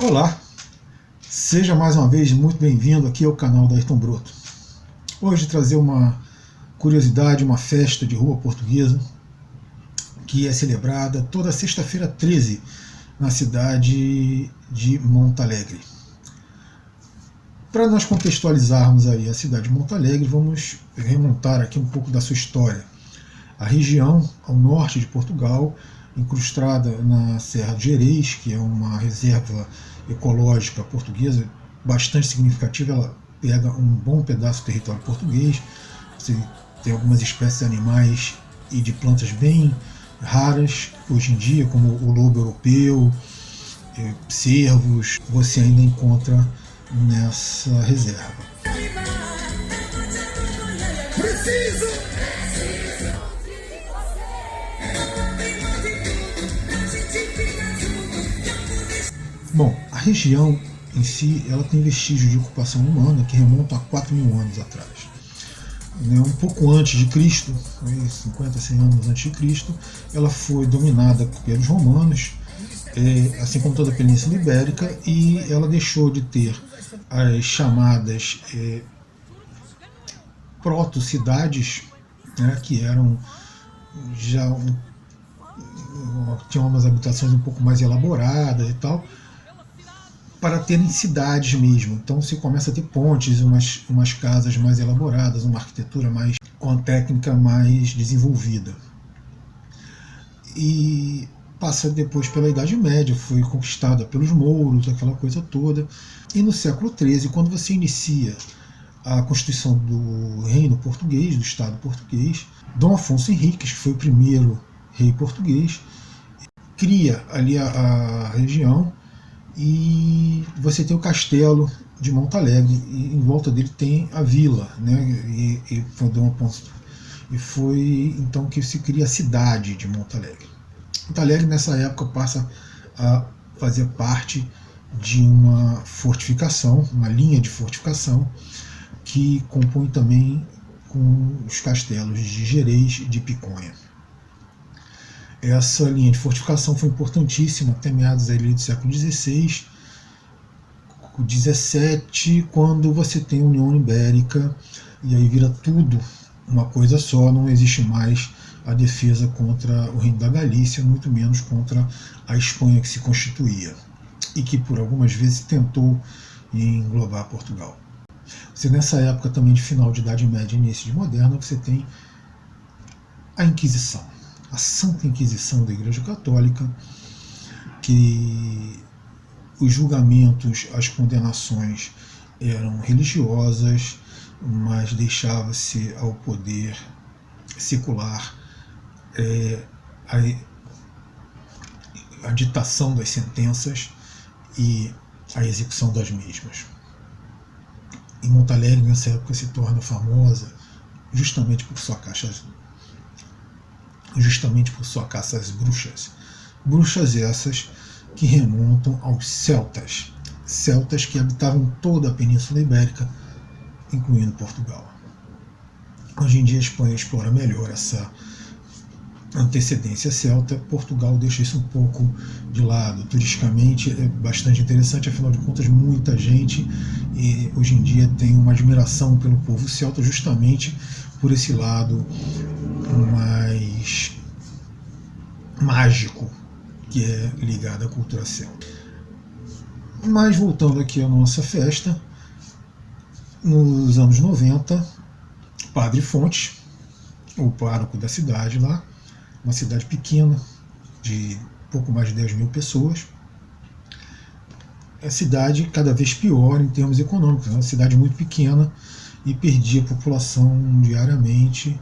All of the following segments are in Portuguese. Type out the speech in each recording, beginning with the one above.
Olá, seja mais uma vez muito bem-vindo aqui ao canal da Ayrton Broto. Hoje trazer uma curiosidade, uma festa de rua portuguesa que é celebrada toda sexta-feira 13 na cidade de Montalegre. Para nós contextualizarmos aí a cidade de Montalegre, vamos remontar aqui um pouco da sua história. A região ao norte de Portugal, incrustada na Serra de Gerês, que é uma reserva ecológica portuguesa bastante significativa. Ela pega um bom pedaço do território português. Você tem algumas espécies de animais e de plantas bem raras hoje em dia, como o lobo europeu, cervos, você ainda encontra nessa reserva. Bom, a região em si ela tem vestígios de ocupação humana que remontam a 4.000 anos atrás. Um pouco antes de Cristo, 50, 100 anos antes de Cristo, ela foi dominada pelos romanos, assim como toda a Península Ibérica, e ela deixou de ter as chamadas proto-cidades, né, que eram já tinham umas habitações um pouco mais elaboradas e tal, para terem cidades mesmo. Então se começa a ter pontes, umas casas mais elaboradas, uma arquitetura mais com a técnica mais desenvolvida. E passa depois pela Idade Média, foi conquistada pelos mouros, aquela coisa toda. E no século XIII, quando você inicia a constituição do Reino Português, do Estado Português, Dom Afonso Henriques, que foi o primeiro rei português, cria ali a região, e você tem o castelo de Montalegre, e em volta dele tem a vila, né? E foi então que se cria a cidade de Montalegre. Montalegre nessa época passa a fazer parte de uma fortificação, uma linha de fortificação, que compõe também com os castelos de Gerês e de Piconha. Essa linha de fortificação foi importantíssima até meados ali do século XVI, XVII, quando você tem a União Ibérica, e aí vira tudo uma coisa só, não existe mais a defesa contra o Reino da Galícia, muito menos contra a Espanha que se constituía, e que por algumas vezes tentou englobar Portugal. Você, nessa época também de final de Idade Média e início de Moderna, você tem a Inquisição, a Santa Inquisição da Igreja Católica, que os julgamentos, as condenações eram religiosas, mas deixava-se ao poder secular a ditação das sentenças e a execução das mesmas. E Montalegre nessa época se torna famosa justamente por sua caça às bruxas. Bruxas essas que remontam aos celtas que habitavam toda a Península Ibérica, incluindo Portugal. Hoje em dia a Espanha explora melhor essa antecedência celta. Portugal deixa isso um pouco de lado. Turisticamente é bastante interessante, afinal de contas muita gente hoje em dia tem uma admiração pelo povo celta justamente por esse lado mais mágico que é ligado à cultura celta. Mas voltando aqui à nossa festa, nos anos 90, Padre Fontes, o pároco da cidade lá, uma cidade pequena, de pouco mais de 10.000 pessoas, a cidade cada vez pior em termos econômicos, uma cidade muito pequena e perdia população diariamente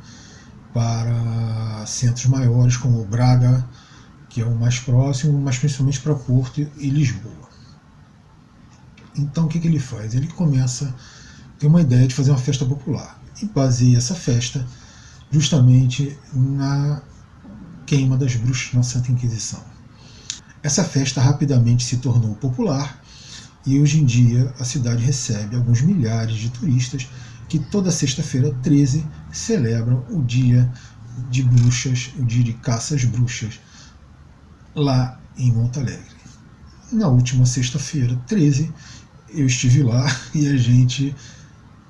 para centros maiores como Braga, que é o mais próximo, mas principalmente para Porto e Lisboa. Então o que ele faz? Ele começa a ter uma ideia de fazer uma festa popular e baseia essa festa justamente na queima das bruxas na Santa Inquisição. Essa festa rapidamente se tornou popular e hoje em dia a cidade recebe alguns milhares de turistas que toda sexta-feira 13 celebram o dia de bruxas, o dia de caça às bruxas lá em Montalegre. na última sexta-feira, 13, eu estive lá e a gente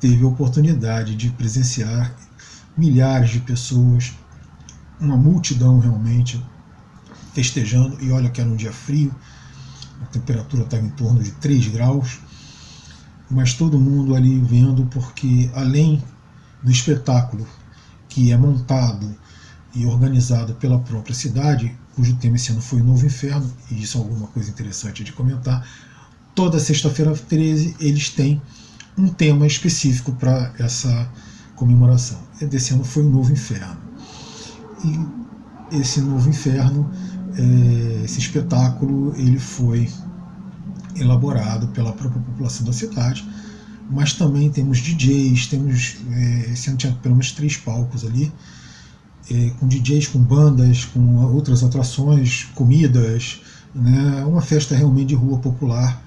teve a oportunidade de presenciar milhares de pessoas, uma multidão realmente festejando, e olha que era um dia frio, a temperatura estava em torno de 3 graus, mas todo mundo ali vendo, porque além do espetáculo que é montado e organizado pela própria cidade, cujo tema esse ano foi o Novo Inferno, e isso é alguma coisa interessante de comentar, toda sexta-feira 13 eles têm um tema específico para essa comemoração. Desse ano foi o Novo Inferno. E esse Novo Inferno, esse espetáculo, ele foi elaborado pela própria população da cidade, mas também temos DJs, esse ano tinha pelo menos 3 palcos ali, com DJs, com bandas, com outras atrações, comidas, né, uma festa realmente de rua popular,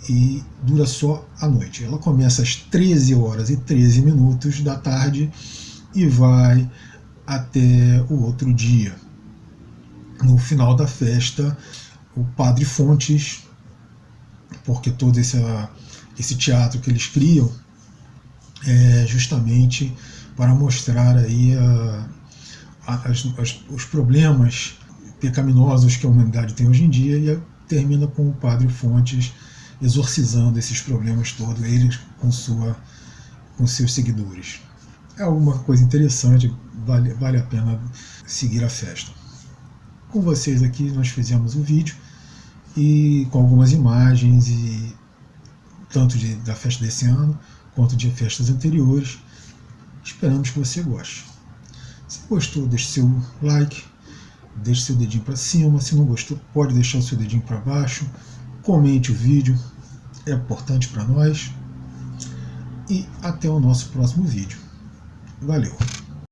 e dura só a noite. Ela começa às 13h13 da tarde e vai até o outro dia. No final da festa, o Padre Fontes, porque todo esse teatro que eles criam é justamente para mostrar aí os problemas pecaminosos que a humanidade tem hoje em dia, e termina com o Padre Fontes exorcizando esses problemas todos, ele com seus seguidores. É alguma coisa interessante, vale a pena seguir a festa. Com vocês aqui nós fizemos o vídeo, e com algumas imagens, e tanto da festa desse ano quanto de festas anteriores. Esperamos que você goste. Se gostou, deixe seu like, deixe seu dedinho para cima. Se não gostou, pode deixar o seu dedinho para baixo. Comente o vídeo, é importante para nós. E até o nosso próximo vídeo. Valeu!